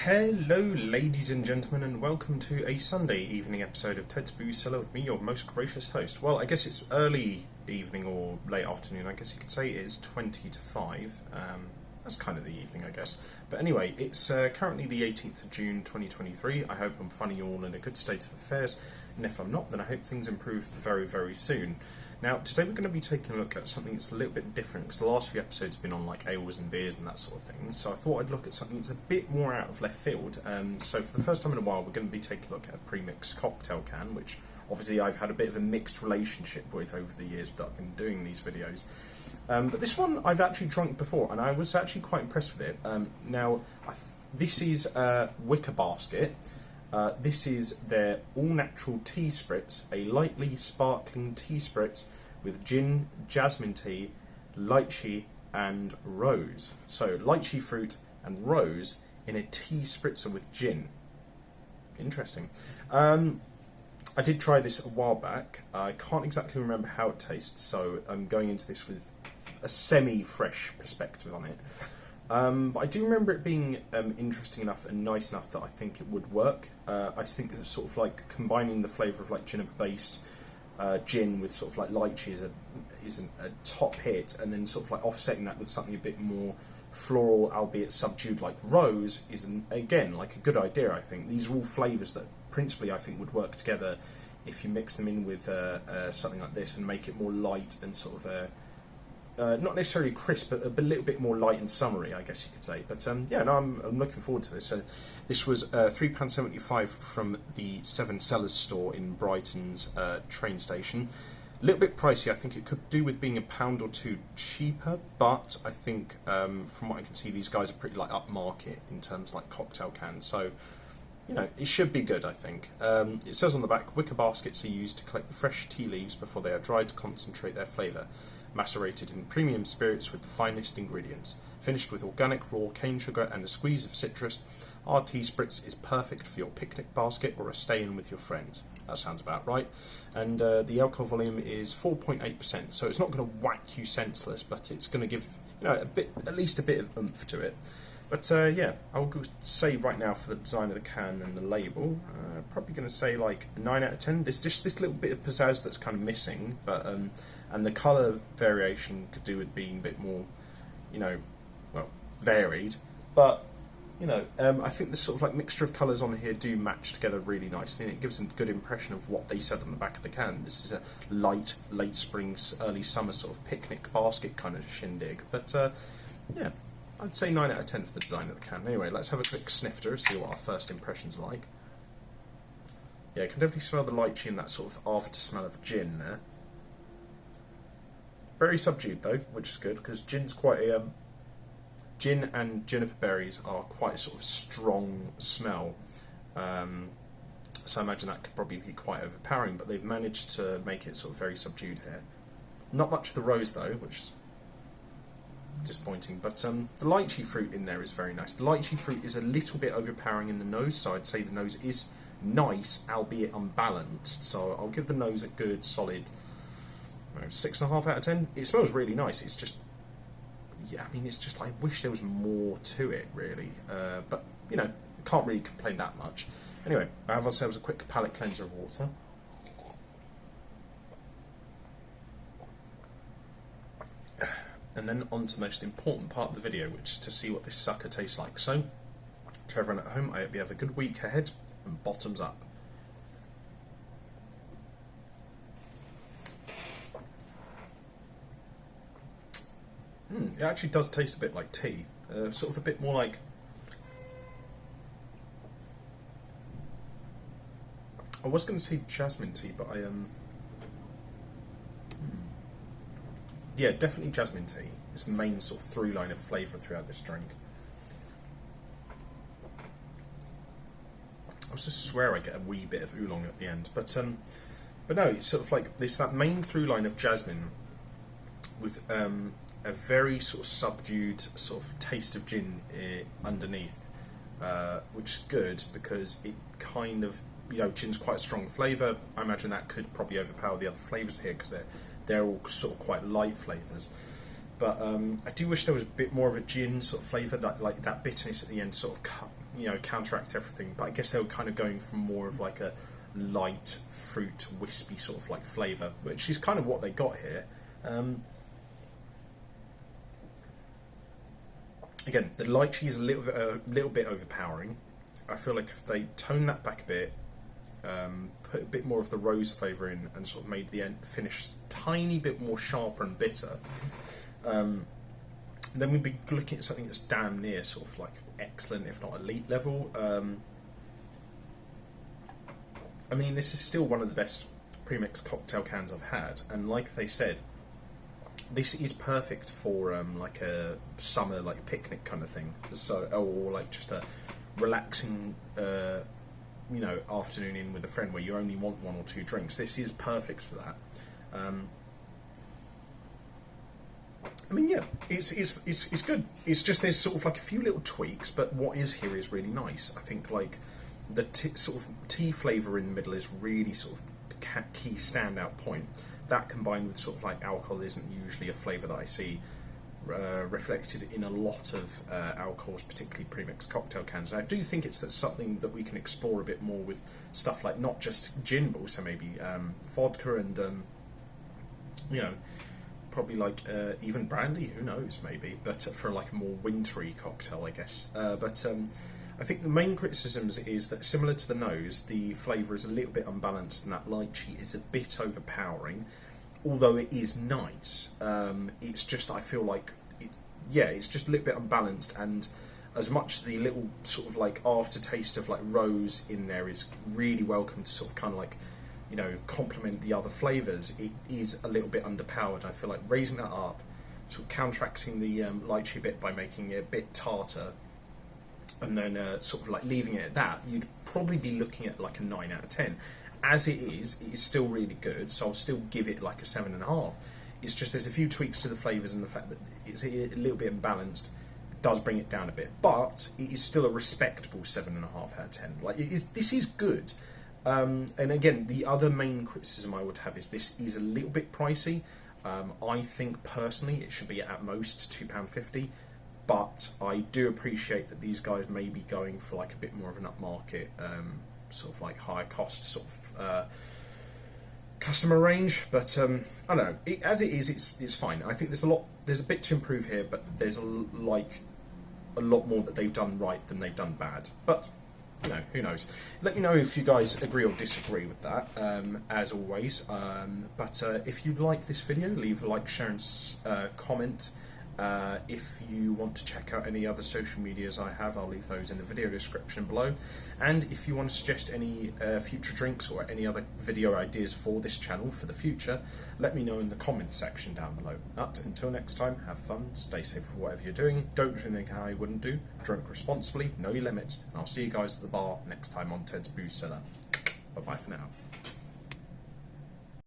Hello ladies and gentlemen, and welcome to a Sunday evening episode of Ted's Booze Cellar with me, your most gracious host. Well, I guess it's early evening or late afternoon, I guess you could say. It is 20 to 5. That's kind of the evening, I guess. But anyway, it's currently the 18th of June 2023. I hope I'm finding you all in a good state of affairs, and if I'm not, then I hope things improve very, very soon. Now, today we're going to be taking a look at something that's a little bit different, because the last few episodes have been on like ales and beers and that sort of thing, so I thought I'd look at something that's a bit more out of left field. So for the first time in a while, we're going to be taking a look at a pre-mixed cocktail can, which obviously I've had a bit of a mixed relationship with over the years that I've been doing these videos. But this one I've actually drunk before, and I was actually quite impressed with it. This is Wicker basket. This is their all-natural tea spritz, a lightly sparkling tea spritz with gin, jasmine tea, lychee and rose. So lychee fruit and rose in a tea spritzer with gin. Interesting. I did try this a while back. I can't exactly remember how it tastes, so I'm going into this with a semi-fresh perspective on it. But I do remember it being interesting enough and nice enough that I think it would work. I think it's sort of like combining the flavour of like juniper-based gin with sort of like lychee is a top hit, and then sort of like offsetting that with something a bit more floral, albeit subdued, like rose, is again like a good idea. I think these are all flavours that principally I think would work together if you mix them in with something like this and make it more light and sort of not necessarily crisp, but a little bit more light and summery, I guess you could say. But yeah, no, I'm looking forward to this. This was £3.75 from the Cellar store in Brighton's train station. A little bit pricey. I think it could do with being £1 or £2 cheaper, but I think from what I can see, these guys are pretty like upmarket in terms of like cocktail cans. So you know, it should be good, I think. It says on the back, wicker baskets are used to collect the fresh tea leaves before they are dried to concentrate their flavour. Macerated in premium spirits with the finest ingredients. Finished with organic raw cane sugar and a squeeze of citrus, our tea spritz is perfect for your picnic basket or a stay-in with your friends. That sounds about right. And the alcohol volume is 4.8%, so it's not going to whack you senseless, but it's going to give at least a bit of oomph to it. But yeah, I'll say right now for the design of the can and the label, probably going to say like a 9 out of 10. There's just this little bit of pizzazz that's kind of missing, but and the colour variation could do with being a bit more, varied. But I think the sort of like mixture of colours on here do match together really nicely, and it gives a good impression of what they said on the back of the can. This is a light, late spring, early summer sort of picnic basket kind of shindig. But yeah. I'd say 9 out of 10 for the design of the can. Anyway, let's have a quick snifter, see what our first impressions are like. Yeah, I can definitely smell the lychee and that sort of after smell of gin there. Very subdued though, which is good, because gin's quite a... gin and juniper berries are quite a sort of strong smell. So I imagine that could probably be quite overpowering, but they've managed to make it sort of very subdued here. Not much of the rose though, which is disappointing, but the lychee fruit in there is very nice. The lychee fruit is a little bit overpowering in the nose, so I'd say the nose is nice, albeit unbalanced. So I'll give the nose a good solid 6.5 out of 10. It smells really nice. It's just, yeah, I mean, it's just, I wish there was more to it, really. But, can't really complain that much. Anyway, I have ourselves a quick palate cleanser of water. And then on to the most important part of the video, which is to see what this sucker tastes like. So, to everyone at home, I hope you have a good week ahead, and bottoms up. It actually does taste a bit like tea, sort of a bit more like... I was going to say jasmine tea, but yeah, definitely jasmine tea. It's the main sort of through line of flavour throughout this drink. I also swear I get a wee bit of oolong at the end, but no, it's sort of like there's that main through line of jasmine with a very sort of subdued sort of taste of gin underneath, which is good because it kind of, gin's quite a strong flavour. I imagine that could probably overpower the other flavours here because they're all sort of quite light flavours. But I do wish there was a bit more of a gin sort of flavour, that like that bitterness at the end sort of counteract everything. But I guess they were kind of going for more of like a light fruit wispy sort of like flavour, which is kind of what they got here. Again, the lychee is a little bit overpowering. I feel like if they tone that back a bit, put a bit more of the rose flavour in, and sort of made the end finish a tiny bit more sharper and bitter, then we'd be looking at something that's damn near sort of like excellent, if not elite level. I mean, this is still one of the best premixed cocktail cans I've had, and like they said, this is perfect for like a summer like picnic kind of thing. So, or like just a relaxing afternoon in with a friend where you only want 1 or 2 drinks. This is perfect for that. I mean, yeah, it's good. It's just there's sort of like a few little tweaks, but what is here is really nice. I think like the sort of tea flavour in the middle is really sort of key standout point. That combined with sort of like alcohol isn't usually a flavour that I see reflected in a lot of alcohols, particularly premixed cocktail cans. And I do think that's something that we can explore a bit more with stuff like not just gin, but also maybe vodka and probably like even brandy. Who knows? Maybe, but for like a more wintry cocktail, I guess. I think the main criticisms is that similar to the nose, the flavour is a little bit unbalanced, and that lychee is a bit overpowering. Although it is nice, it's just, I feel like, it's just a little bit unbalanced, and as much the little sort of like aftertaste of like rose in there is really welcome to sort of kind of like, complement the other flavours, it is a little bit underpowered. I feel like raising that up, sort of counteracting the lychee bit by making it a bit tartar, and then sort of like leaving it at that, you'd probably be looking at like a 9 out of 10. As it is still really good, so I'll still give it like a 7.5. It's just there's a few tweaks to the flavours, and the fact that it's a little bit imbalanced does bring it down a bit, but it is still a respectable 7.5 out of 10. Like this is good. And again, the other main criticism I would have is this is a little bit pricey. I think personally it should be at most £2.50, but I do appreciate that these guys may be going for like a bit more of an upmarket, sort of like higher cost sort of customer range. But I don't know. As it is, it's fine. I think there's a bit to improve here, but there's a lot more that they've done right than they've done bad. But who knows? Let me know if you guys agree or disagree with that, as always. But if you like this video, leave a like, share and comment. If you want to check out any other social medias I have, I'll leave those in the video description below. And if you want to suggest any future drinks or any other video ideas for this channel for the future, let me know in the comment section down below. Until next time, have fun, stay safe for whatever you're doing, don't do anything I wouldn't do, drink responsibly, know your limits, and I'll see you guys at the bar next time on Ted's Booze Cellar. Bye bye for now.